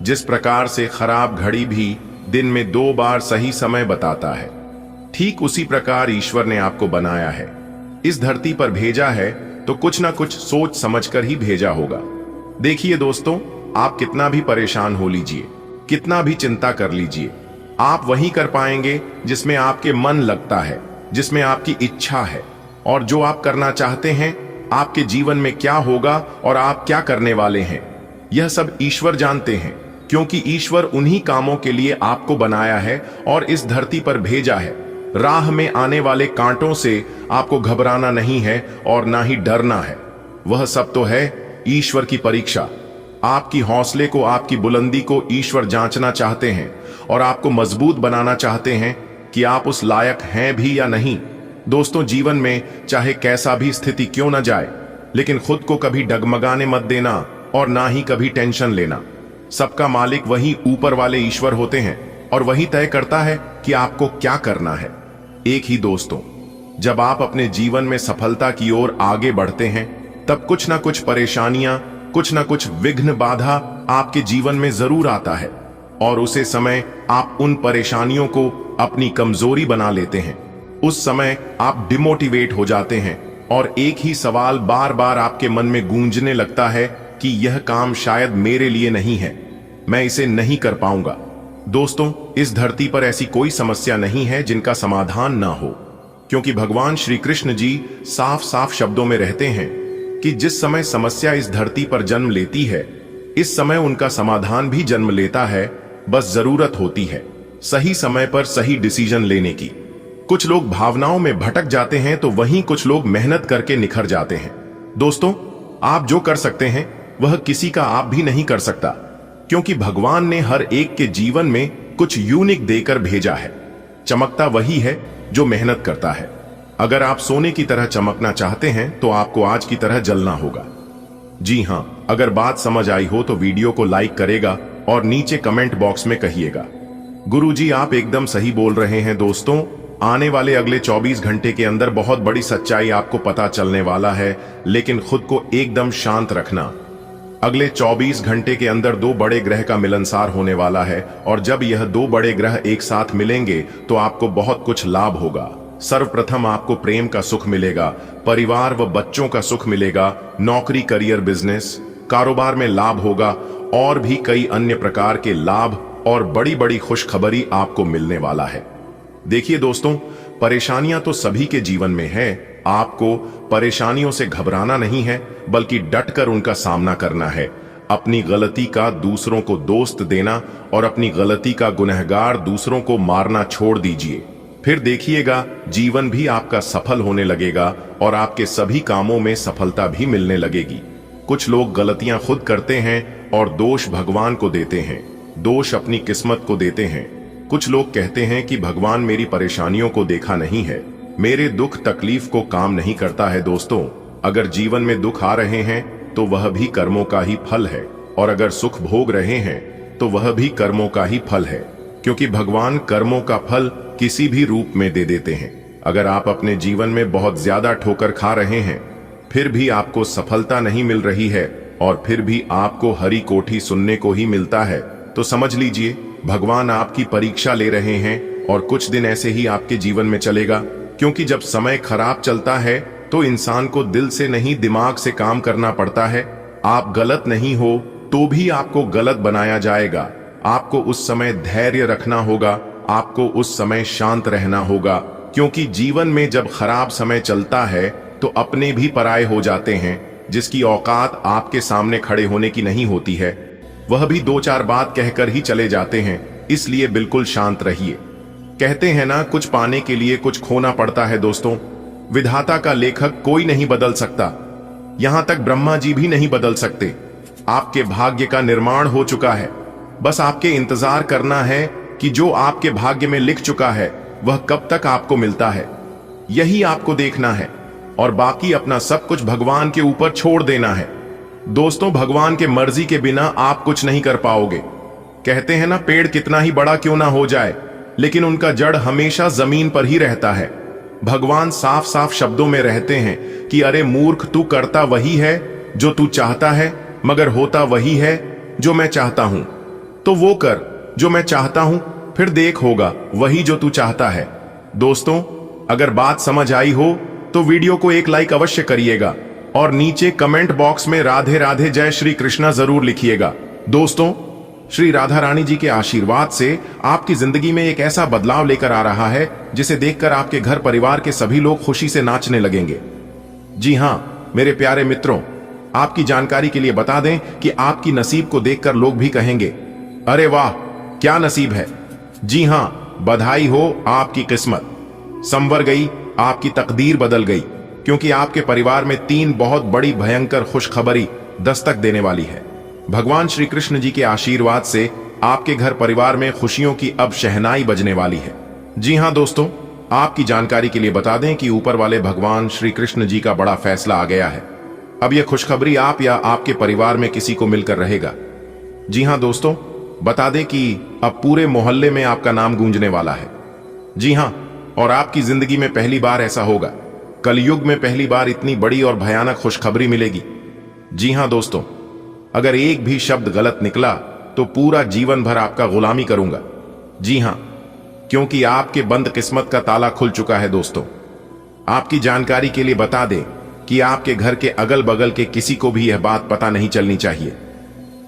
जिस प्रकार से खराब घड़ी भी दिन में 2 बार सही समय बताता है, ठीक उसी प्रकार ईश्वर ने आपको बनाया है, इस धरती पर भेजा है तो कुछ ना कुछ सोच समझकर ही भेजा होगा। देखिए दोस्तों, आप कितना भी परेशान हो लीजिए, कितना भी चिंता कर लीजिए, आप वही कर पाएंगे जिसमें आपके मन लगता है, जिसमें आपकी इच्छा है। और जो आप करना चाहते हैं, आपके जीवन में क्या होगा और आप क्या करने वाले हैं, यह सब ईश्वर जानते हैं। क्योंकि ईश्वर उन्हीं कामों के लिए आपको बनाया है और इस धरती पर भेजा है। राह में आने वाले कांटों से आपको घबराना नहीं है और ना ही डरना है। वह सब तो है ईश्वर की परीक्षा। आपकी हौसले को, आपकी बुलंदी को ईश्वर जांचना चाहते हैं और आपको मजबूत बनाना चाहते हैं कि आप उस लायक हैं भी या नहीं। दोस्तों, जीवन में चाहे कैसा भी स्थिति क्यों न जाए, लेकिन खुद को कभी डगमगाने मत देना और ना ही कभी टेंशन लेना। सबका मालिक वही ऊपर वाले ईश्वर होते हैं और वही तय करता है कि आपको क्या करना है। एक ही दोस्तों, जब आप अपने जीवन में सफलता की ओर आगे बढ़ते हैं तब कुछ ना कुछ परेशानियां, कुछ ना कुछ विघ्न बाधा आपके जीवन में जरूर आता है और उसे समय आप उन परेशानियों को अपनी कमजोरी बना लेते हैं। उस समय आप डिमोटिवेट हो जाते हैं और एक ही सवाल बार बार आपके मन में गूंजने लगता है कि यह काम शायद मेरे लिए नहीं है, मैं इसे नहीं कर पाऊंगा। दोस्तों, इस धरती पर ऐसी कोई समस्या नहीं है जिनका समाधान ना हो, क्योंकि भगवान श्री कृष्ण जी साफ साफ शब्दों में रहते हैं कि जिस समय समस्या इस धरती पर जन्म लेती है, इस समय उनका समाधान भी जन्म लेता है। बस जरूरत होती है सही समय पर सही डिसीजन लेने की। कुछ लोग भावनाओं में भटक जाते हैं तो वहीं कुछ लोग मेहनत करके निखर जाते हैं। दोस्तों, आप जो कर सकते हैं वह किसी का आप भी नहीं कर सकता, क्योंकि भगवान ने हर एक के जीवन में कुछ यूनिक देकर भेजा है। चमकता वही है जो मेहनत करता है। अगर आप सोने की तरह चमकना चाहते हैं तो आपको आज की तरह जलना होगा। जी हां, अगर बात समझ आई हो तो वीडियो को लाइक करेगा और नीचे कमेंट बॉक्स में कहिएगा गुरुजी आप एकदम सही बोल रहे हैं। दोस्तों, आने वाले अगले 24 घंटे के अंदर बहुत बड़ी सच्चाई आपको पता चलने वाला है, लेकिन खुद को एकदम शांत रखना। अगले 24 घंटे के अंदर 2 बड़े ग्रह का मिलनसार होने वाला है और जब यह 2 बड़े ग्रह एक साथ मिलेंगे तो आपको बहुत कुछ लाभ होगा। सर्वप्रथम आपको प्रेम का सुख मिलेगा, परिवार व बच्चों का सुख मिलेगा, नौकरी, करियर, बिजनेस, कारोबार में लाभ होगा और भी कई अन्य प्रकार के लाभ और बड़ी बड़ी खुशखबरी आपको मिलने वाला है। देखिए दोस्तों, परेशानियां तो सभी के जीवन में है। आपको परेशानियों से घबराना नहीं है, बल्कि डटकर उनका सामना करना है। अपनी गलती का दूसरों को दोस्त देना और अपनी गलती का गुनहगार दूसरों को मारना छोड़ दीजिए। फिर देखिएगा जीवन भी आपका सफल होने लगेगा और आपके सभी कामों में सफलता भी मिलने लगेगी। कुछ लोग गलतियां खुद करते हैं और दोष भगवान को देते हैं, दोष अपनी किस्मत को देते हैं। कुछ लोग कहते हैं कि भगवान मेरी परेशानियों को देखा नहीं है, मेरे दुख तकलीफ को काम नहीं करता है। दोस्तों, अगर जीवन में दुख आ रहे हैं तो वह भी कर्मों का ही फल है, और अगर सुख भोग रहे हैं तो वह भी कर्मों का ही फल है, क्योंकि भगवान कर्मों का फल किसी भी रूप में दे देते हैं। अगर आप अपने जीवन में बहुत ज्यादा ठोकर खा रहे हैं, फिर भी आपको सफलता नहीं मिल रही है, और फिर भी आपको हरी कोठी सुनने को ही मिलता है, तो समझ लीजिए भगवान आपकी परीक्षा ले रहे हैं, और कुछ दिन ऐसे ही आपके जीवन में चलेगा। क्योंकि जब समय खराब चलता है तो इंसान को दिल से नहीं दिमाग से काम करना पड़ता है। आप गलत नहीं हो तो भी आपको गलत बनाया जाएगा। आपको उस समय धैर्य रखना होगा, आपको उस समय शांत रहना होगा, क्योंकि जीवन में जब खराब समय चलता है तो अपने भी पराये हो जाते हैं। जिसकी औकात आपके सामने खड़े होने की नहीं होती है, वह भी दो चार बात कहकर ही चले जाते हैं। इसलिए बिल्कुल शांत रहिए। कहते हैं ना, कुछ पाने के लिए कुछ खोना पड़ता है। दोस्तों, विधाता का लेखक कोई नहीं बदल सकता, यहां तक ब्रह्मा जी भी नहीं बदल सकते। आपके भाग्य का निर्माण हो चुका है, बस आपके इंतजार करना है कि जो आपके भाग्य में लिख चुका है वह कब तक आपको मिलता है, यही आपको देखना है, और बाकी अपना सब कुछ भगवान के ऊपर छोड़ देना है। दोस्तों, भगवान के मर्जी के बिना आप कुछ नहीं कर पाओगे। कहते हैं ना, पेड़ कितना ही बड़ा क्यों ना हो जाए, लेकिन उनका जड़ हमेशा जमीन पर ही रहता है। भगवान साफ साफ शब्दों में रहते हैं कि अरे मूर्ख, तू करता वही है जो तू चाहता है, मगर होता वही है जो मैं चाहता हूं। तो वो कर जो मैं चाहता हूं, फिर देख होगा वही जो तू चाहता है। दोस्तों, अगर बात समझ आई हो तो वीडियो को एक लाइक अवश्य करिएगा, और नीचे कमेंट बॉक्स में राधे राधे जय श्री कृष्णा जरूर लिखिएगा। दोस्तों, श्री राधा रानी जी के आशीर्वाद से आपकी जिंदगी में एक ऐसा बदलाव लेकर आ रहा है जिसे देखकर आपके घर परिवार के सभी लोग खुशी से नाचने लगेंगे। जी हां मेरे प्यारे मित्रों, आपकी जानकारी के लिए बता दें कि आपकी नसीब को देखकर लोग भी कहेंगे, अरे वाह क्या नसीब है। जी हां, बधाई हो, आपकी किस्मत संवर गई, आपकी तकदीर बदल गई, क्योंकि आपके परिवार में 3 बहुत बड़ी भयंकर खुशखबरी दस्तक देने वाली है। भगवान श्री कृष्ण जी के आशीर्वाद से आपके घर परिवार में खुशियों की अब शहनाई बजने वाली है। जी हां दोस्तों, आपकी जानकारी के लिए बता दें कि ऊपर वाले भगवान श्री कृष्ण जी का बड़ा फैसला आ गया है। अब यह खुशखबरी आप या आपके परिवार में किसी को मिलकर रहेगा। जी हां दोस्तों, बता दें कि अब पूरे मोहल्ले में आपका नाम गूंजने वाला है। जी हां, और आपकी जिंदगी में पहली बार ऐसा होगा, कलयुग में पहली बार इतनी बड़ी और भयानक खुशखबरी मिलेगी। जी हां दोस्तों, अगर एक भी शब्द गलत निकला तो पूरा जीवन भर आपका गुलामी करूंगा। जी हां, क्योंकि आपके बंद किस्मत का ताला खुल चुका है। दोस्तों, आपकी जानकारी के लिए बता दें कि आपके घर के अगल बगल के किसी को भी यह बात पता नहीं चलनी चाहिए,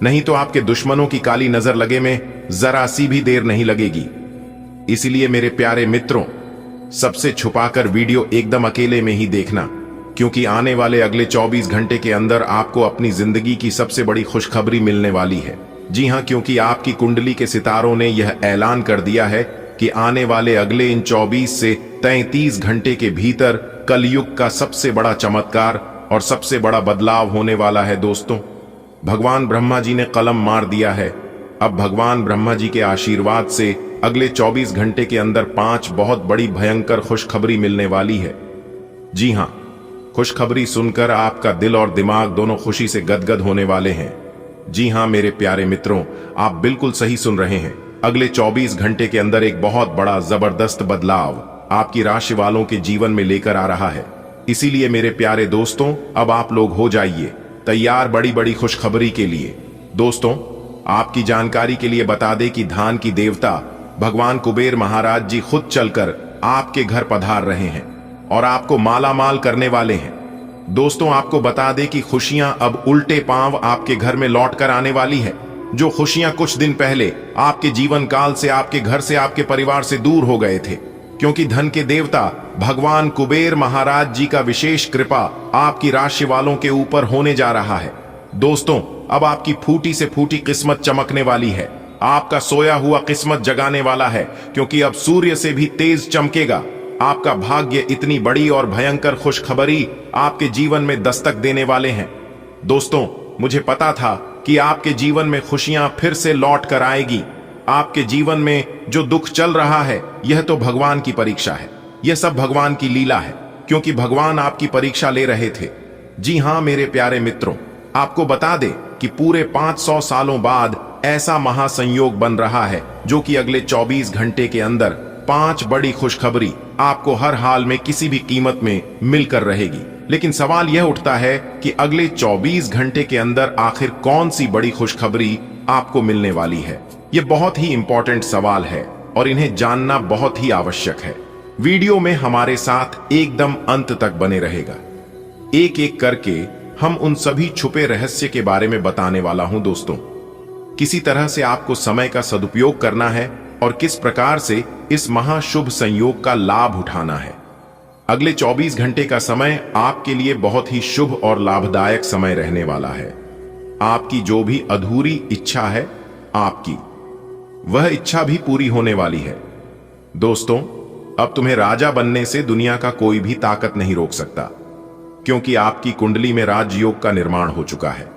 नहीं तो आपके दुश्मनों की काली नजर लगे में जरा सी भी देर नहीं लगेगी। इसलिए मेरे प्यारे मित्रों, सबसे छुपाकर वीडियो एकदम अकेले में ही देखना, क्योंकि आने वाले अगले 24 घंटे के अंदर आपको अपनी जिंदगी की सबसे बड़ी खुशखबरी मिलने वाली है। जी हां, क्योंकि आपकी कुंडली के सितारों ने यह ऐलान कर दिया है कि आने वाले अगले इन 24 से 33 घंटे के भीतर कलयुग का सबसे बड़ा चमत्कार और सबसे बड़ा बदलाव होने वाला है। दोस्तों, भगवान ब्रह्मा जी ने कलम मार दिया है। अब भगवान ब्रह्मा जी के आशीर्वाद से अगले 24 घंटे के अंदर 5 बहुत बड़ी भयंकर खुशखबरी मिलने वाली है। जी हां, खुशखबरी सुनकर आपका दिल और दिमाग दोनों खुशी से गदगद होने वाले हैं। जी हां मेरे प्यारे मित्रों, आप बिल्कुल सही सुन रहे हैं। अगले 24 घंटे के अंदर एक बहुत बड़ा जबरदस्त बदलाव आपकी राशि वालों के जीवन में लेकर आ रहा है। इसीलिए मेरे प्यारे दोस्तों, अब आप लोग हो जाइए तैयार बड़ी बड़ी खुशखबरी के लिए। दोस्तों, आपकी जानकारी के लिए बता दें कि धान की देवता भगवान कुबेर महाराज जी खुद चलकर आपके घर पधार रहे हैं और आपको माला माल करने वाले हैं। दोस्तों, आपको बता दें कि खुशियां अब उल्टे पांव आपके घर में लौट कर आने वाली है। जो खुशियां कुछ दिन पहले आपके जीवन काल से, आपके घर से, आपके परिवार से दूर हो गए थे, क्योंकि धन के देवता भगवान कुबेर महाराज जी का विशेष कृपा आपकी राशि वालों के ऊपर होने जा रहा है। दोस्तों, अब आपकी फूटी से फूटी किस्मत चमकने वाली है। आपका सोया हुआ किस्मत जगाने वाला है, क्योंकि अब सूर्य से भी तेज चमकेगा। आपका भाग्य इतनी बड़ी और भयंकर खुशखबरी आपके जीवन में दस्तक देने वाले हैं। दोस्तों, मुझे पता था कि आपके जीवन में खुशियां फिर से लौट कर आएगी। आपके जीवन में जो दुख चल रहा है, यह तो भगवान की परीक्षा है। यह सब भगवान की लीला है, क्योंकि भगवान आपकी परीक्षा ले रहे थे। जी हां मेरे प्यारे मित्रों, आपको बता दें कि पूरे 500 सालों बाद ऐसा महासंयोग बन रहा है जो कि अगले 24 घंटे के अंदर 5 बड़ी खुशखबरी आपको हर हाल में किसी भी कीमत में मिलकर रहेगी। लेकिन सवाल यह उठता है कि अगले 24 घंटे के अंदर आखिर कौन सी बड़ी खुशखबरी आपको मिलने वाली है। यह बहुत ही इंपॉर्टेंट सवाल है और इन्हें जानना बहुत ही आवश्यक है। वीडियो में हमारे साथ एकदम अंत तक बने रहेगा। एक एक करके हम उन सभी छुपे रहस्य के बारे में बताने वाला हूं दोस्तों। किसी तरह से आपको समय का सदुपयोग करना है और किस प्रकार से इस महाशुभ संयोग का लाभ उठाना है। अगले 24 घंटे का समय आपके लिए बहुत ही शुभ और लाभदायक समय रहने वाला है। आपकी जो भी अधूरी इच्छा है, आपकी वह इच्छा भी पूरी होने वाली है। दोस्तों, अब तुम्हें राजा बनने से दुनिया का कोई भी ताकत नहीं रोक सकता, क्योंकि आपकी कुंडली में राजयोग का निर्माण हो चुका है,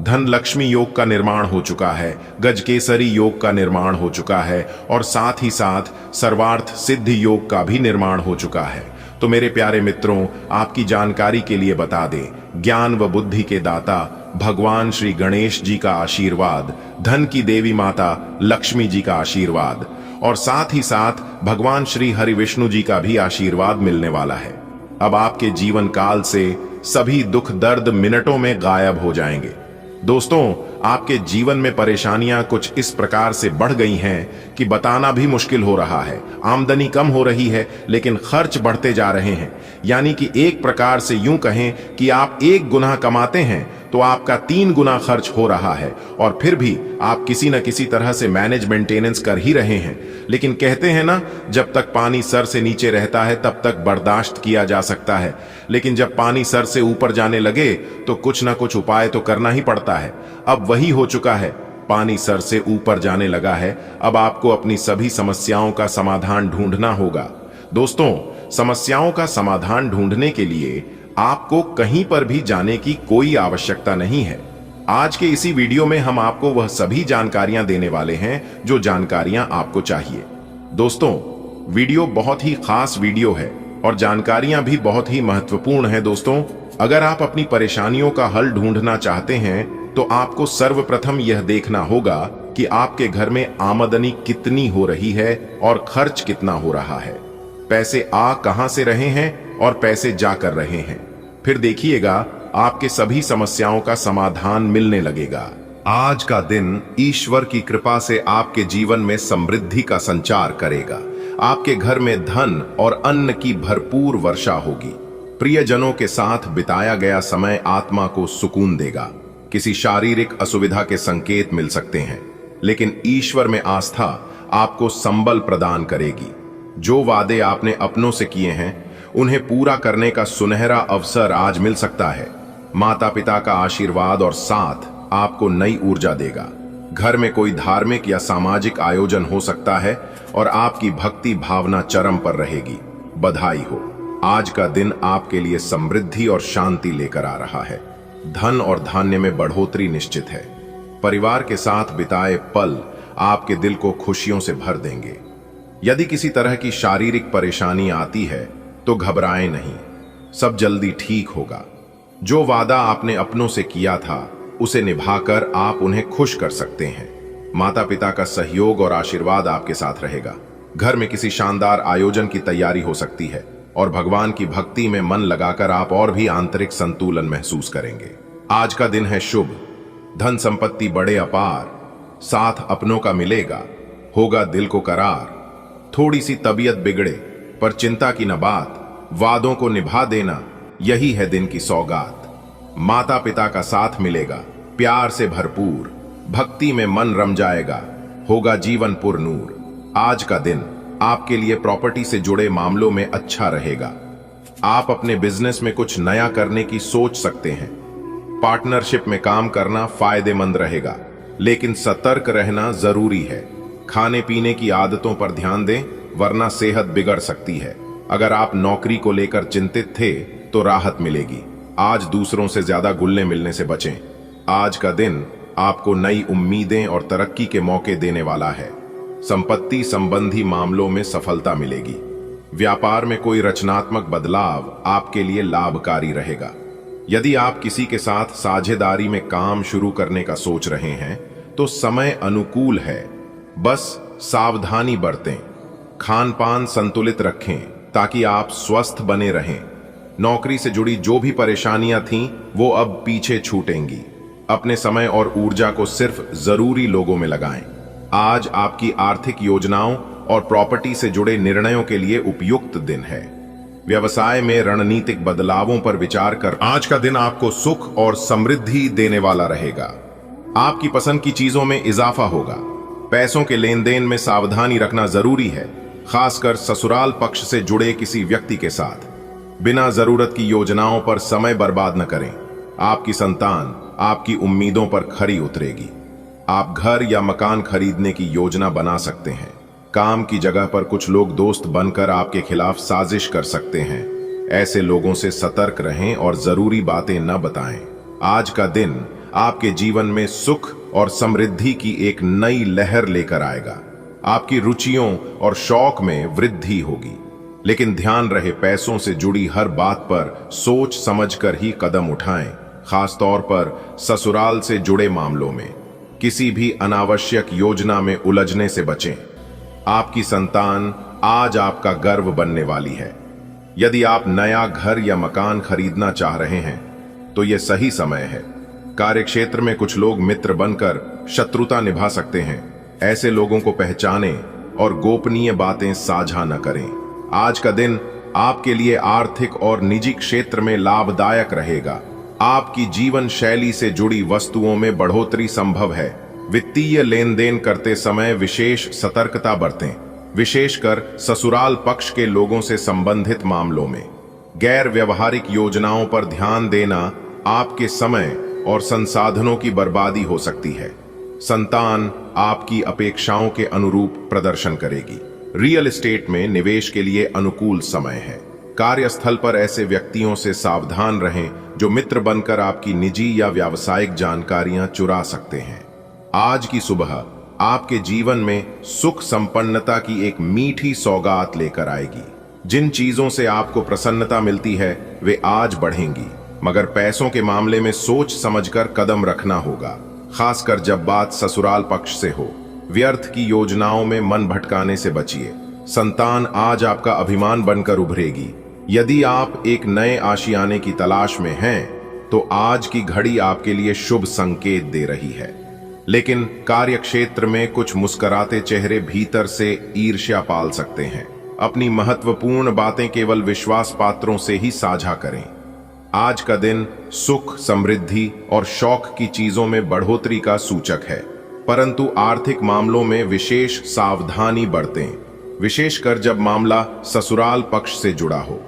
धन लक्ष्मी योग का निर्माण हो चुका है, गजकेसरी योग का निर्माण हो चुका है और साथ ही साथ सर्वार्थ सिद्धि योग का भी निर्माण हो चुका है। तो मेरे प्यारे मित्रों, आपकी जानकारी के लिए बता दें, ज्ञान व बुद्धि के दाता भगवान श्री गणेश जी का आशीर्वाद, धन की देवी माता लक्ष्मी जी का आशीर्वाद और साथ ही साथ भगवान श्री हरि विष्णु जी का भी आशीर्वाद मिलने वाला है। अब आपके जीवन काल से सभी दुख दर्द मिनटों में गायब हो जाएंगे। दोस्तों, आपके जीवन में परेशानियां कुछ इस प्रकार से बढ़ गई हैं कि बताना भी मुश्किल हो रहा है। आमदनी कम हो रही है लेकिन खर्च बढ़ते जा रहे हैं। यानी कि एक प्रकार से यूं कहें कि आप 1 गुना कमाते हैं तो आपका 3 गुना खर्च हो रहा है और फिर भी आप किसी न किसी तरह से मैनेज मेंटेनेंस कर ही रहे हैं। लेकिन कहते हैं ना, जब तक पानी सर से नीचे रहता है तब तक बर्दाश्त किया जा सकता है, लेकिन जब पानी सर से ऊपर जाने लगे तो कुछ ना कुछ उपाय तो करना ही पड़ता है। अब वही हो चुका है, पानी सर से ऊपर जाने लगा है। अब आपको अपनी सभी समस्याओं का समाधान ढूंढना होगा। दोस्तों, समस्याओं का समाधान ढूंढने के लिए आपको कहीं पर भी जाने की कोई आवश्यकता नहीं है। आज के इसी वीडियो में हम आपको वह सभी जानकारियां देने वाले हैं जो जानकारियां आपको चाहिए। दोस्तों, वीडियो बहुत ही खास वीडियो है और जानकारियां भी बहुत ही महत्वपूर्ण हैं। दोस्तों, अगर आप अपनी परेशानियों का हल ढूंढना चाहते हैं तो आपको सर्वप्रथम यह देखना होगा कि आपके घर में आमदनी कितनी हो रही है और खर्च कितना हो रहा है। पैसे आ कहां से रहे हैं और पैसे जा कर रहे हैं। फिर देखिएगा आपके सभी समस्याओं का समाधान मिलने लगेगा। आज का दिन ईश्वर की कृपा से आपके जीवन में समृद्धि का संचार करेगा। आपके घर में धन और अन्न की भरपूर वर्षा होगी। प्रियजनों के साथ बिताया गया समय आत्मा को सुकून देगा। किसी शारीरिक असुविधा के संकेत मिल सकते हैं, लेकिन ईश्वर में आस्था आपको संबल प्रदान करेगी। जो वादे आपने अपनों से किए हैं उन्हें पूरा करने का सुनहरा अवसर आज मिल सकता है। माता पिता का आशीर्वाद और साथ आपको नई ऊर्जा देगा। घर में कोई धार्मिक या सामाजिक आयोजन हो सकता है और आपकी भक्ति भावना चरम पर रहेगी। बधाई हो, आज का दिन आपके लिए समृद्धि और शांति लेकर आ रहा है। धन और धान्य में बढ़ोतरी निश्चित है। परिवार के साथ बिताए पल आपके दिल को खुशियों से भर देंगे। यदि किसी तरह की शारीरिक परेशानी आती है तो घबराएं नहीं, सब जल्दी ठीक होगा। जो वादा आपने अपनों से किया था उसे निभाकर आप उन्हें खुश कर सकते हैं। माता पिता का सहयोग और आशीर्वाद आपके साथ रहेगा। घर में किसी शानदार आयोजन की तैयारी हो सकती है और भगवान की भक्ति में मन लगाकर आप और भी आंतरिक संतुलन महसूस करेंगे। आज का दिन है शुभ। धन संपत्ति बड़े अपार, साथ अपनों का मिलेगा, होगा दिल को करार। थोड़ी सी तबीयत बिगड़े पर चिंता की न बात, वादों को निभा देना यही है दिन की सौगात। माता पिता का साथ मिलेगा, प्यार से भरपूर, भक्ति में मन रम जाएगा, होगा जीवन पुर नूर। आज का दिन आपके लिए प्रॉपर्टी से जुड़े मामलों में अच्छा रहेगा। आप अपने बिजनेस में कुछ नया करने की सोच सकते हैं। पार्टनरशिप में काम करना फायदेमंद रहेगा, लेकिन सतर्क रहना जरूरी है। खाने पीने की आदतों पर ध्यान दें, वरना सेहत बिगड़ सकती है। अगर आप नौकरी को लेकर चिंतित थे तो राहत मिलेगी। आज दूसरों से ज्यादा घुलने मिलने से बचें। आज का दिन आपको नई उम्मीदें और तरक्की के मौके देने वाला है। संपत्ति संबंधी मामलों में सफलता मिलेगी। व्यापार में कोई रचनात्मक बदलाव आपके लिए लाभकारी रहेगा। यदि आप किसी के साथ साझेदारी में काम शुरू करने का सोच रहे हैं तो समय अनुकूल है। बस सावधानी बरतें, खान पान संतुलित रखें ताकि आप स्वस्थ बने रहें। नौकरी से जुड़ी जो भी परेशानियां थीं वो अब पीछे छूटेंगी। अपने समय और ऊर्जा को सिर्फ जरूरी लोगों में लगाएं। आज आपकी आर्थिक योजनाओं और प्रॉपर्टी से जुड़े निर्णयों के लिए उपयुक्त दिन है। व्यवसाय में रणनीतिक बदलावों पर विचार कर आज का दिन आपको सुख और समृद्धि देने वाला रहेगा। आपकी पसंद की चीजों में इजाफा होगा। पैसों के लेन देन में सावधानी रखना जरूरी है, खासकर ससुराल पक्ष से जुड़े किसी व्यक्ति के साथ। बिना जरूरत की योजनाओं पर समय बर्बाद न करें। आपकी संतान आपकी उम्मीदों पर खरी उतरेगी। आप घर या मकान खरीदने की योजना बना सकते हैं। काम की जगह पर कुछ लोग दोस्त बनकर आपके खिलाफ साजिश कर सकते हैं। ऐसे लोगों से सतर्क रहें और जरूरी बातें न बताएं। आज का दिन आपके जीवन में सुख और समृद्धि की एक नई लहर लेकर आएगा। आपकी रुचियों और शौक में वृद्धि होगी, लेकिन ध्यान रहे पैसों से जुड़ी हर बात पर सोच समझकर ही कदम उठाएं। खास तौर पर ससुराल से जुड़े मामलों में किसी भी अनावश्यक योजना में उलझने से बचें। आपकी संतान आज आपका गर्व बनने वाली है। यदि आप नया घर या मकान खरीदना चाह रहे हैं तो यह सही समय है। कार्यक्षेत्र में कुछ लोग मित्र बनकर शत्रुता निभा सकते हैं। ऐसे लोगों को पहचानें और गोपनीय बातें साझा न करें। आज का दिन आपके लिए आर्थिक और निजी क्षेत्र में लाभदायक रहेगा। आपकी जीवन शैली से जुड़ी वस्तुओं में बढ़ोतरी संभव है। वित्तीय लेन देन करते समय विशेष सतर्कता बरतें, विशेषकर ससुराल पक्ष के लोगों से संबंधित मामलों में। गैर व्यवहारिक योजनाओं पर ध्यान देना आपके समय और संसाधनों की बर्बादी हो सकती है। संतान आपकी अपेक्षाओं के अनुरूप प्रदर्शन करेगी। रियल एस्टेट में निवेश के लिए अनुकूल समय है। कार्यस्थल पर ऐसे व्यक्तियों से सावधान रहें जो मित्र बनकर आपकी निजी या व्यावसायिक जानकारियां चुरा सकते हैं। आज की सुबह आपके जीवन में सुख संपन्नता की एक मीठी सौगात लेकर आएगी। जिन चीजों से आपको प्रसन्नता मिलती है वे आज बढ़ेंगी, मगर पैसों के मामले में सोच समझकर कदम रखना होगा, खासकर जब बात ससुराल पक्ष से हो। व्यर्थ की योजनाओं में मन भटकाने से बचिए। संतान आज आपका अभिमान बनकर उभरेगी। यदि आप एक नए आशियाने की तलाश में हैं तो आज की घड़ी आपके लिए शुभ संकेत दे रही है, लेकिन कार्य क्षेत्र में कुछ मुस्कुराते चेहरे भीतर से ईर्ष्या पाल सकते हैं। अपनी महत्वपूर्ण बातें केवल विश्वास पात्रों से ही साझा करें। आज का दिन सुख, समृद्धि और शौक की चीजों में बढ़ोतरी का सूचक है, परंतु आर्थिक मामलों में विशेष सावधानी बरतें, विशेषकर जब मामला ससुराल पक्ष से जुड़ा हो।